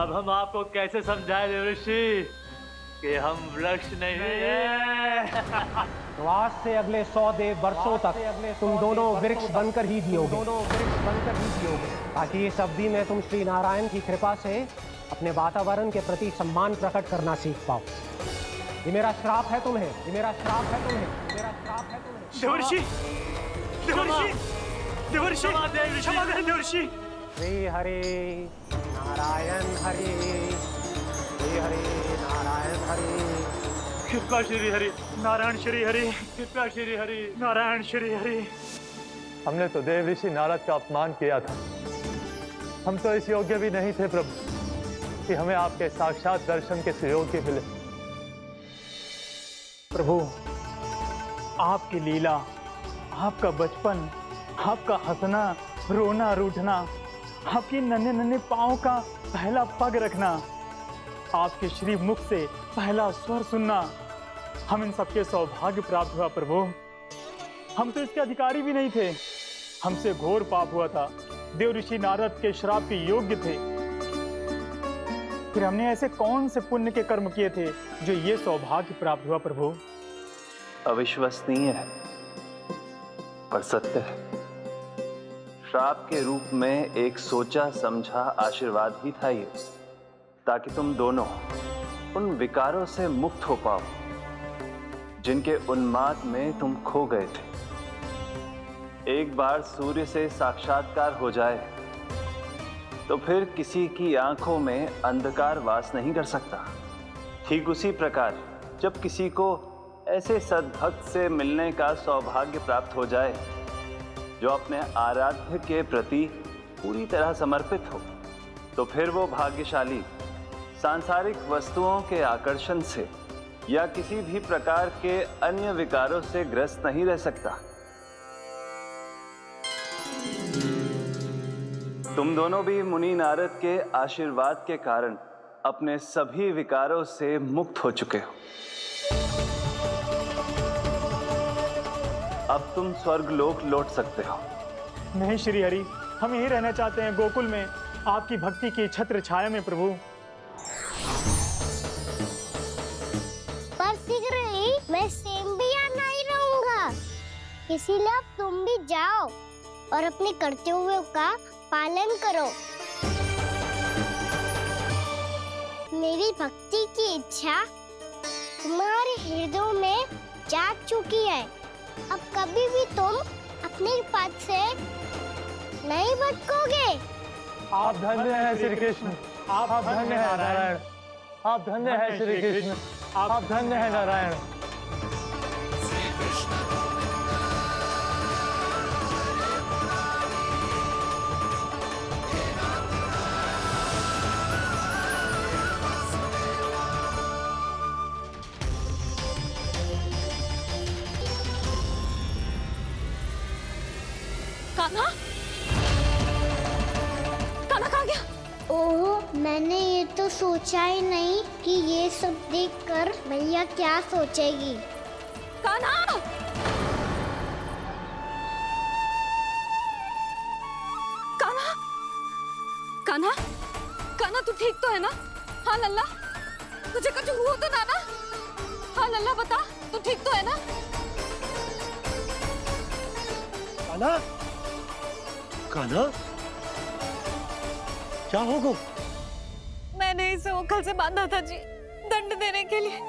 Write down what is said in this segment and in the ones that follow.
अब हम आपको कैसे समझाएं देवर्षि कि हम वृक्ष नहीं हैं। तो आज से अगले 100 देव वर्षों तक तुम दोनों वृक्ष बनकर ही जियोगे, ताकि इस अवधि में तुम श्री नारायण की कृपा से अपने वातावरण के प्रति सम्मान प्रकट करना सीख पाओ। ये मेरा श्राप है तुम्हें, ये मेरा श्राप है तुम्हें, मेरा श्राप है तुम्हें। देवर्षि, देवर्षि, देवर्षि, क्षमा करें देवर्षि। श्री हरि नारायण हरि, श्री हरि नारायण हरि। कृपा श्री हरि, नारायण श्री हरि, कृपया श्री हरि, नारायण श्री हरि। हमने तो देव ऋषि नारद का अपमान किया था। हम तो इस योग्य भी नहीं थे प्रभु कि हमें आपके साक्षात दर्शन के सुयोग्य मिले। प्रभु, आपकी लीला, आपका बचपन, आपका हंसना, रोना, रूठना, आपकी नन्हे नन्हे पाँव का पहला पग रखना, आपके श्री मुख से पहला स्वर सुनना, हम इन सबके सौभाग्य प्राप्त हुआ प्रभु। हम तो इसके अधिकारी भी नहीं थे। हमसे घोर पाप हुआ था, देव ऋषि नारद के श्राप के योग्य थे। फिर हमने ऐसे कौन से पुण्य के कर्म किए थे जो ये सौभाग्य प्राप्त हुआ प्रभु? अविश्वसनीय है पर सत्य है। श्राप के रूप में एक सोचा समझा आशीर्वाद ही था ये, ताकि तुम दोनों उन विकारों से मुक्त हो पाओ जिनके उन्माद में तुम खो गए थे। एक बार सूर्य से साक्षात्कार हो जाए तो फिर किसी की आंखों में अंधकार वास नहीं कर सकता। ठीक उसी प्रकार जब किसी को ऐसे सद्भक्त से मिलने का सौभाग्य प्राप्त हो जाए जो अपने आराध्य के प्रति पूरी तरह समर्पित हो, तो फिर वो भाग्यशाली सांसारिक वस्तुओं के आकर्षण से या किसी भी प्रकार के अन्य विकारों से ग्रस्त नहीं रह सकता। तुम दोनों भी मुनि नारद के आशीर्वाद के कारण अपने सभी विकारों से मुक्त हो चुके हो। अब तुम स्वर्गलोक लौट सकते हो। नहीं श्री हरि, हम यही रहना चाहते हैं, गोकुल में आपकी भक्ति की छत्र छाया में प्रभु। पर शीघ्र ही मैं सेम्बिया नहीं रहूंगा, इसीलिए अब तुम भी जाओ और अपने कर्तव्यों का पालन करो। मेरी भक्ति की इच्छा तुम्हारे हृदय में जाग चुकी है। अब कभी भी तुम अपने पद से नहीं भटकोगे। आप धन्य हैं श्री कृष्ण, आप धन्य हैं नारायण, आप धन्य हैं श्री कृष्ण, आप धन्य हैं नारायण। कान्हा? कान्हा कहाँ गया? ओह, मैंने ये तो सोचा ही नहीं कि ये सब देखकर भैया क्या सोचेगी। कान्हा! कान्हा! कान्हा! कान्हा तू ठीक तो है ना? हाँ लल्ला, तुझे कुछ हुआ तो ना? हाँ लल्ला बता, तू ठीक तो है ना? कान्हा, कान्हा, क्या होगा? मैंने इसे ओखल से बांधा था जी, दंड देने के लिए।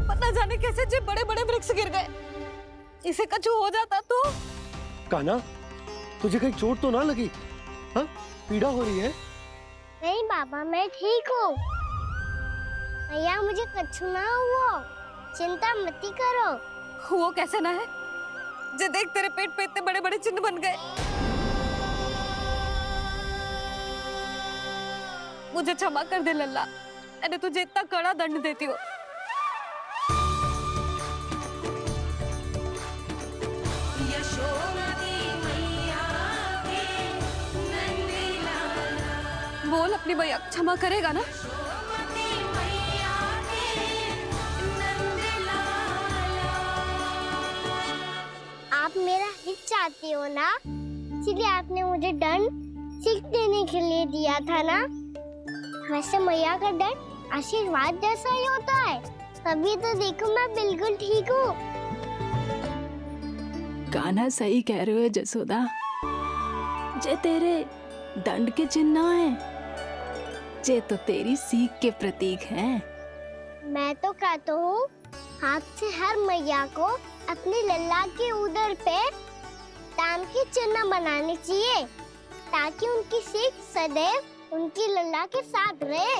पता जाने कैसे जो बड़े बड़े वृक्ष गिर गए। इसे कुछ हो जाता तो? कान्हा, तुझे कहीं चोट तो ना लगी? हाँ, पीड़ा हो रही है? नहीं बाबा, मैं ठीक हूँ। भैया मुझे कुछ ना हुआ, चिंता मत करो। वो कैसे ना है? जे देख तेरे पेट पे इतने बड़े बड़े चिन्ह बन गए। मुझे क्षमा कर दे लल्ला, मैंने तुझे इतना कड़ा दंड देती हूँ। बोल अपनी भैया क्षमा करेगा ना? आप मेरा हित चाहते हो ना, इसीलिए आपने मुझे दंड सीख देने के लिए दिया था ना। वैसे मैया का दंड आशीर्वाद जैसा ही होता है, तभी तो देखो मैं बिल्कुल ठीक हूँ। कान्हा सही कह रहे हो जसोदा, जे तेरे दंड के चिन्ह है, जे तो तेरी सीख के प्रतीक हैं। मैं तो कहता हूँ हाथ से हर मैया को अपनी लल्ला के उदर पे ताम के चिन्ह बनाने चाहिए, ताकि उनकी सीख सदैव उनकी लल्ला के साथ रहे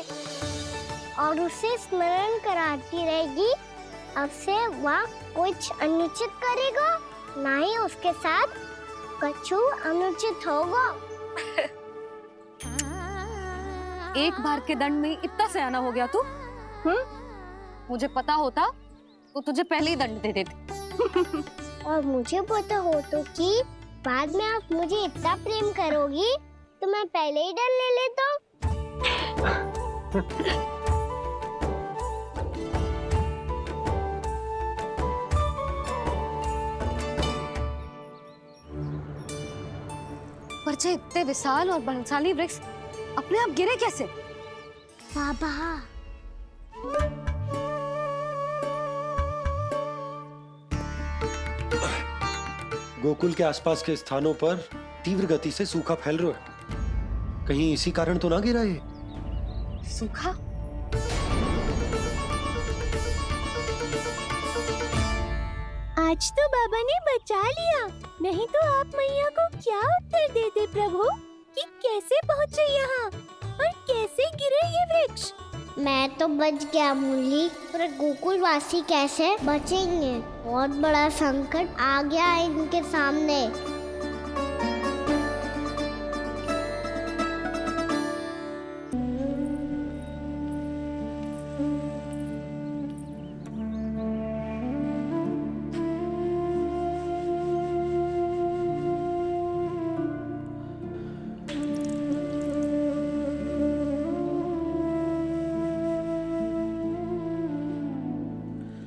और उसे स्मरण कराती रहेगी। अब से वह कुछ अनुचित करेगा, ना ही उसके साथ कछु अनुचित होगा। एक बार के दंड में इतना सयाना हो गया तू? मुझे पता होता तो तुझे पहले ही दंड दे देती। और मुझे पता हो तो कि बाद में आप मुझे इतना प्रेम करोगी तो मैं पहले ही दंड ले लेता हूँ। पर जे इतने विशाल और बलशाली वृक्ष अपने आप गिरे कैसे? बाबा, गोकुल के आसपास के स्थानों पर तीव्र गति से सूखा फैल रहा है। कहीं इसी कारण तो ना गिरा ये? सूखा? आज तो बाबा ने बचा लिया, नहीं तो आप मैया को क्या उत्तर देते प्रभु कि कैसे पहुँचे यहाँ और कैसे गिरे ये वृक्ष? मैं तो बच गया मूली, पर गोकुल वासी कैसे बचेंगे? बहुत बड़ा संकट आ गया है इनके सामने।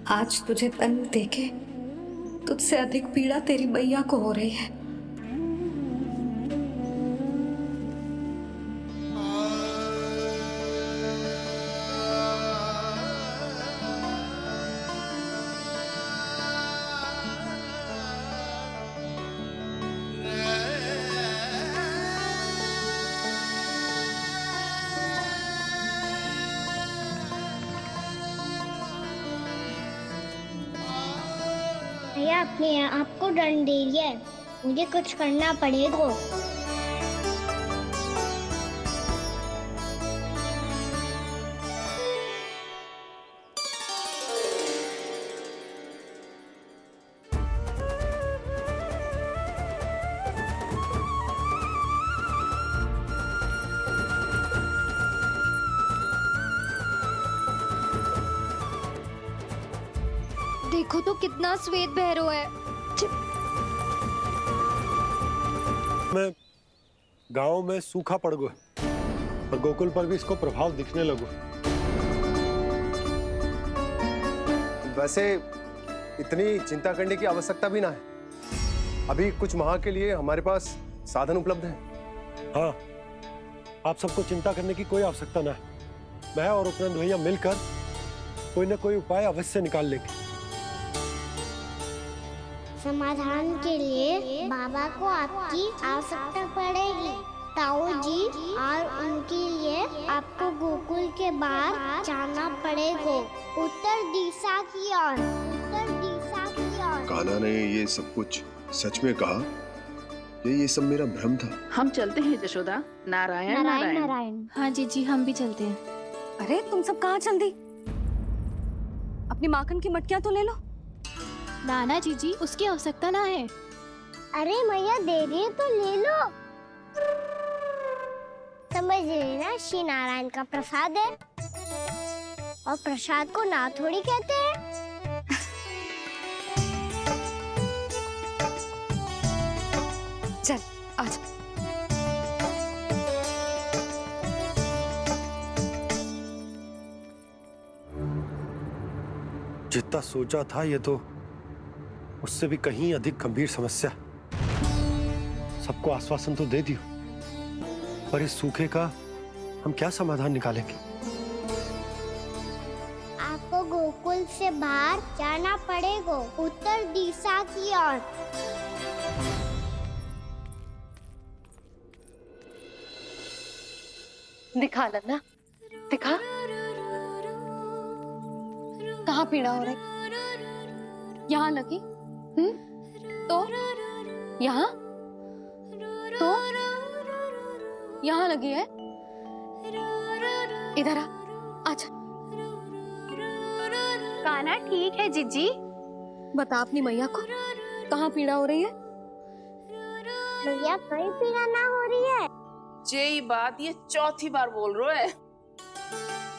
आज तुझे दंड देके तुझसे अधिक पीड़ा तेरी मैया को हो रही है। भैया अपने आपको दंड दे दिया है, मुझे कुछ करना पड़ेगा। देखो तो कितना श्वेत भैरव है। मैं गांव में सूखा पड़ गया और गोकुल पर भी इसको प्रभाव दिखने लगा। वैसे इतनी चिंता करने की आवश्यकता भी ना है। अभी कुछ माह के लिए हमारे पास साधन उपलब्ध हैं। हाँ, आप सबको चिंता करने की कोई आवश्यकता ना है। मैं और उपनंद भैया मिलकर कोई ना कोई उपाय अवश्य निकाल लेंगे। समाधान के लिए बाबा को आपकी आवश्यकता पड़ेगी। ताऊ जी और उनके लिए आपको गोकुल के बाहर जाना पड़ेगा, उत्तर दिशा की ओर। उत्तर दिशा की ओर। कान्हा ने ये सब कुछ सच में कहा? ये सब मेरा भ्रम था? हम चलते हैं जशोदा। नारायण नारायण नारायण। हाँ जीजी, हम भी चलते हैं। अरे तुम सब कहाँ चल दी? अपनी माखन की मटकियाँ तो ले लो। नाना जीजी, उसकी आवश्यकता ना है। अरे मैया दे रही है तो ले लो। समझ लेना, श्री नारायण का प्रसाद है और प्रसाद को ना थोड़ी कहते हैं। चल आज। जितना सोचा था ये तो उससे भी कहीं अधिक गंभीर समस्या। सबको आश्वासन तो दे दियो, पर इस सूखे का हम क्या समाधान निकालेंगे? आपको गोकुल से बाहर जाना पड़ेगा, उत्तर दिशा की ओर। दिखा लल्ला, दिखा। कहाँ पीड़ा हो रही? यहाँ लगी? तो यहाँ? तो यहाँ लगी है? इधर आ, आजा। कान्हा ठीक है जीजी। बता अपनी मैया को कहाँ पीड़ा हो रही है? भैया कहीं पीड़ा ना हो रही है। यही बात ये चौथी बार बोल रहे है।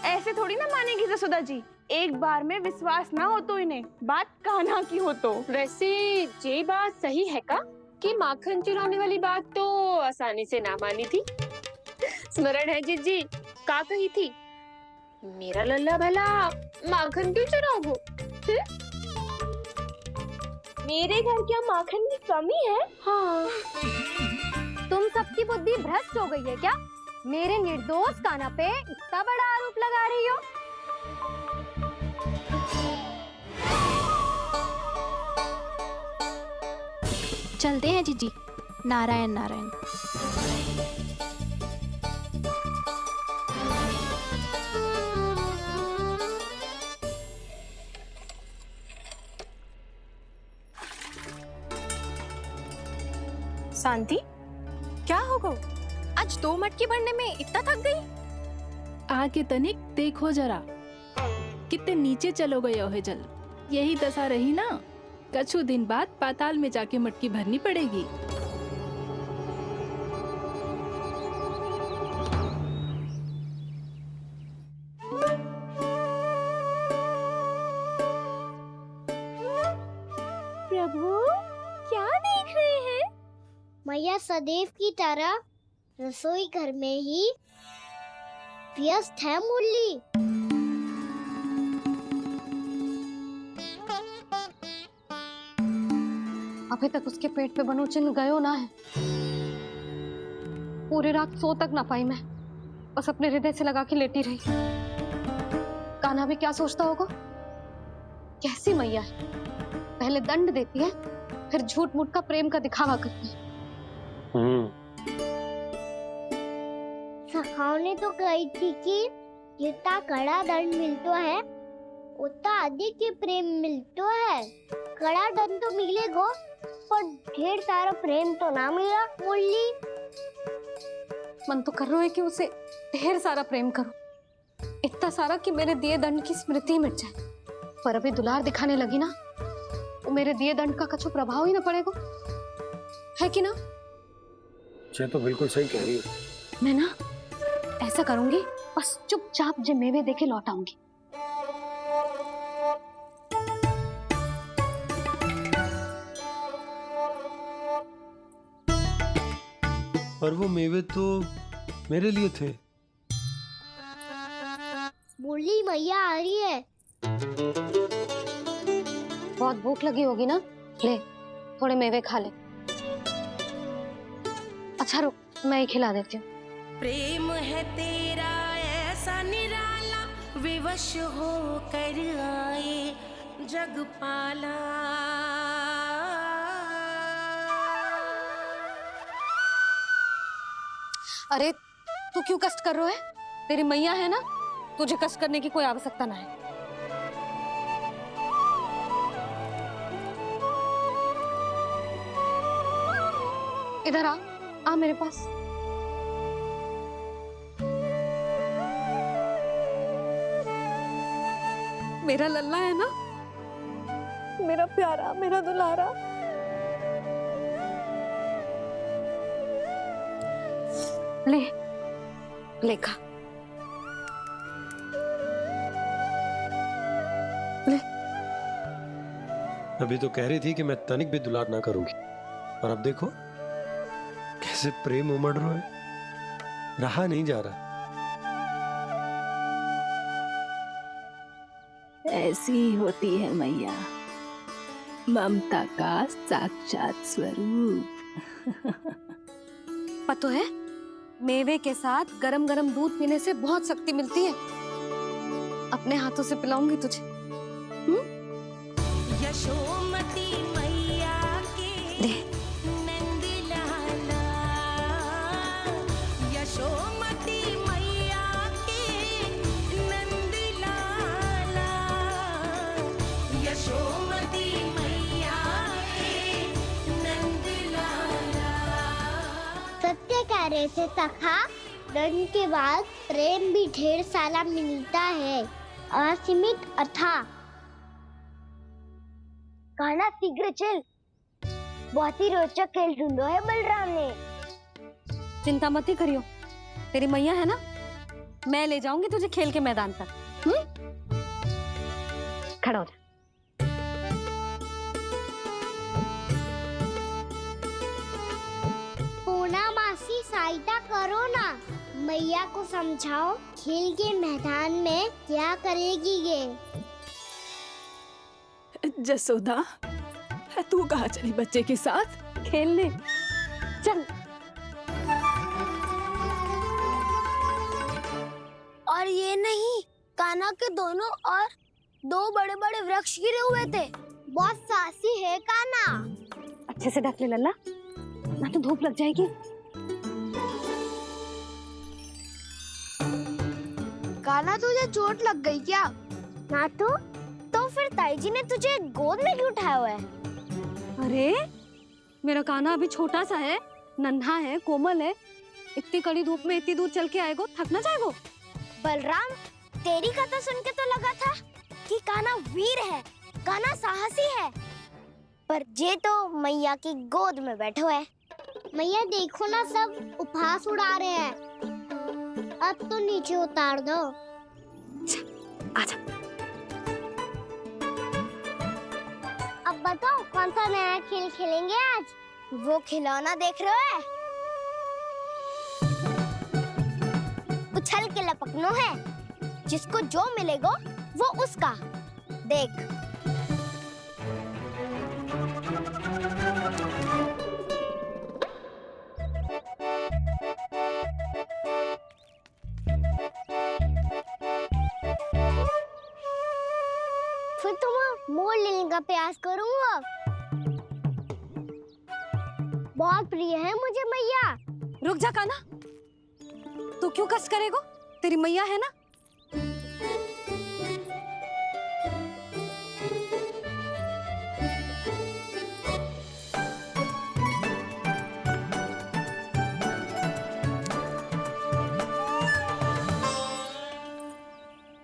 ऐसे थोड़ी ना मानेगी जसोदा जी, एक बार में विश्वास ना हो तो इन्हें, बात कान्हा की हो तो। वैसे ये बात सही है का कि माखन चुराने वाली बात तो आसानी से ना मानी थी। स्मरण है जीजी का कही थी, मेरा लल्ला भला माखन क्यों चुराओगे? मेरे घर क्या माखन की कमी है? हाँ। तुम सबकी बुद्धि भ्रष्ट हो गई है क्या? मेरे निर्दोष कान्हा पे इतना बड़ा आरोप लगा रही हो? चलते हैं जीजी। नारायण नारायण। शांति, क्या हो गो? आज 2 मटकी भरने में इतना थक गई? आके तनिक देखो जरा, कितने नीचे चलो गए हो जल। यही दशा रही ना, कछु दिन बाद पाताल में जाके मटकी भरनी पड़ेगी। प्रभु क्या देख रहे हैं? मैया सदैव की तरह रसोई घर में ही व्यस्त है मुरली। अभी तक उसके पेट पे बनो चिन्ह गयो ना है। पूरी रात सो तक ना पाई मैं, बस अपने हृदय से लगा के लेटी रही। कान्हा भी क्या सोचता होगा, कैसी मैया है, पहले दंड देती है फिर झूठ मूठ का प्रेम का दिखावा करती है। सखाओं ने तो कही थी कि जितना कड़ा दंड मिलता है उतना अधिक ही प्रेम मिलता है। कड़ा दंड तो मिलेगा पर ढेर सारा प्रेम तो ना मिला मुरली। मन तो कर रहा है कि उसे ढेर सारा प्रेम करो, इतना सारा कि मेरे दिए दंड की स्मृति मिट जाए। पर अभी दुलार दिखाने लगी ना, तो मेरे दिए दंड का कछु प्रभाव ही ना पड़ेगा, है कि ना? ये तो बिल्कुल सही कह रही हो। मैं ना ऐसा करूंगी, बस चुपचाप जे मेवे देके लौट आऊंगी। पर वो मेवे तो मेरे लिए थे। मुरली मैया आ रही है। बहुत भूख लगी होगी ना, ले थोड़े मेवे खा ले। अच्छा रुक, मैं ही खिला देती हूँ। प्रेम है तेरा ऐसा निराला, विवश हो कर आए जग पाला। अरे तू क्यों कष्ट कर रहा है? तेरी मैया है ना, तुझे कष्ट करने की कोई आवश्यकता ना है। इधर आ मेरे पास। मेरा लल्ला है ना, मेरा प्यारा, मेरा दुलारा। ले ले खा, ले। अभी तो कह रही थी कि मैं तनिक भी दुलार ना करूंगी, और अब देखो कैसे प्रेम उमड़ रहा है, रहा नहीं जा रहा। ऐसी ही होती है मैया, ममता का साक्षात स्वरूप। पतो है, मेवे के साथ गरम गरम दूध पीने से बहुत शक्ति मिलती है। अपने हाथों से पिलाऊंगी तुझे। यशोमती मैया के नंद लाला, यशोमती मैया के नंद लाला, यशोमती मैया के नंद लाला। सत्य कह रहे थे सखा, धन के बाद प्रेम भी ढेर सारा मिलता है, असीमित अथाह। कहना शीघ्र चल, बहुत ही रोचक खेल ढूंढो है बलराम ने। चिंता मत ही करियो, तेरी मैया है ना, मैं ले जाऊंगी तुझे खेल के मैदान पर। खड़ा हो जा। पूना मासी सहायता करो ना, मैया को समझाओ खेल के मैदान में क्या करेगी ये। जसोदा, तू कहाँ चली बच्चे के साथ? खेलने चल। और ये नहीं, कान्हा के दोनों और दो बड़े बड़े वृक्ष गिरे हुए थे। बहुत साहसी है कान्हा। अच्छे से ढक ले लल्ला, ना तो धूप लग जाएगी। कान्हा तुझे चोट लग गई क्या? ना तो फिर ताई जी ने तुझे गोद में क्यों उठाया हुआ है? अरे मेरा कान्हा अभी छोटा सा है, नन्हा है, कोमल है। इतनी कड़ी धूप में इतनी दूर चल के आएगो, थक ना जाएगो। बलराम, तेरी कथा सुन के तो लगा था कि कान्हा वीर है, कान्हा साहसी है, पर ये तो मैया की गोद में बैठे हुए। मैया देखो ना, सब उपहास उड़ा रहे हैं। अब तो नीचे उतार दो। आजा। अब बताओ कौन सा नया खेल खेलेंगे आज? वो खिलौना देख रहे हो? उछल के लपकनो है, जिसको जो मिलेगा वो उसका। देख। फिर तुम मोड़ लेने का प्रयास करूंगा। बहुत प्रिय है मुझे मैया। रुक जा कान्हा, तू क्यों कष्ट करेगो? तेरी मैया है ना।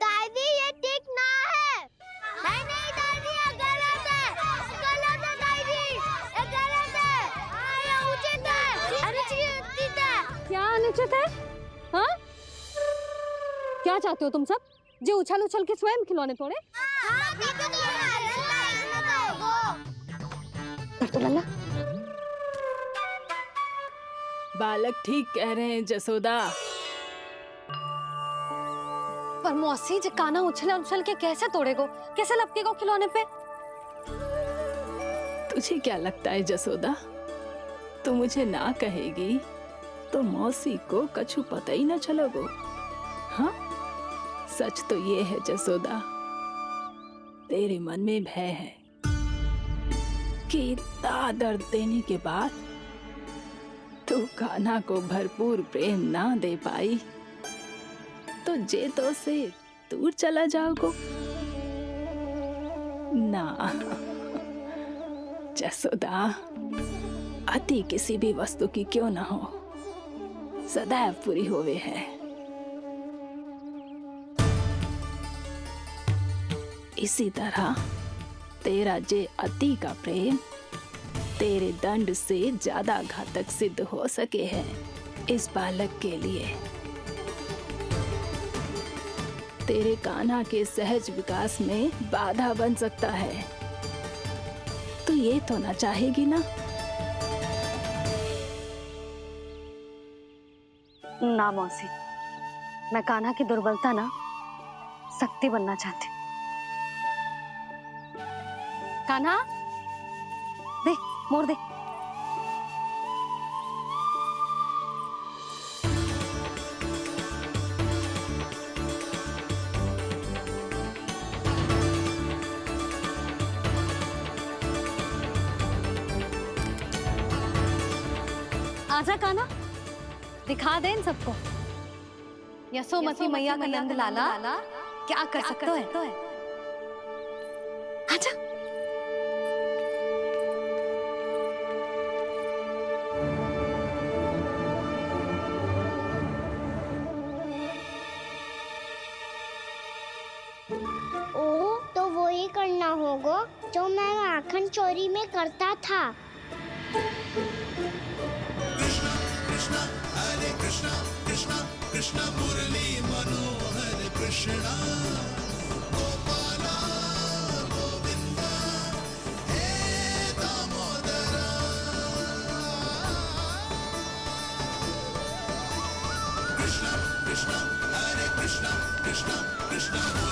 दादी ये ठीक ना है। नहीं नहीं दादी, ये गलत है, गलत है दादी, ये गलत है। ये उचित है, अनुचित है। क्या अनुचित है? हाँ? क्या चाहते हो तुम सब? जो उछल उछल के स्वयं खिलौने तोड़े? कर तो लल्ला। बालक ठीक कह रहे हैं जसोदा। पर मौसी, जो कान्हा उछल उछल के कैसे तोड़ेगो, कैसे लपकेगो खिलौने पे? तुझे क्या लगता है जसोदा, तू मुझे ना कहेगी तो मौसी को कछु पता ही न चलोगो। हाँ, सच तो ये है जसोदा, तेरे मन में भय है कि इतना दर्द देने के बाद तू कान्हा को भरपूर प्रेम ना दे पाई तो जेतो से दूर चला जाओगो ना। जसोदा, अति किसी भी वस्तु की क्यों ना हो, सदैव पूरी होवे है। इसी तरह तेरा जे अति का प्रेम तेरे दंड से ज्यादा घातक सिद्ध हो सके है इस बालक के लिए। तेरे कान्हा के सहज विकास में बाधा बन सकता है, तो ये तो ना चाहेगी ना? ना मौसी, मैं कान्हा की दुर्बलता ना शक्ति बनना चाहती। कान्हा, दे, मोड़ दे। आजा काना, दिखा दे इन सबको यशोमती मैया का नंद लाला क्या कर सकता है। आजा। ओ तो वो ही करना होगा जो मैं माखन चोरी में करता था। Krishna, Hare Krishna, Krishna Krishna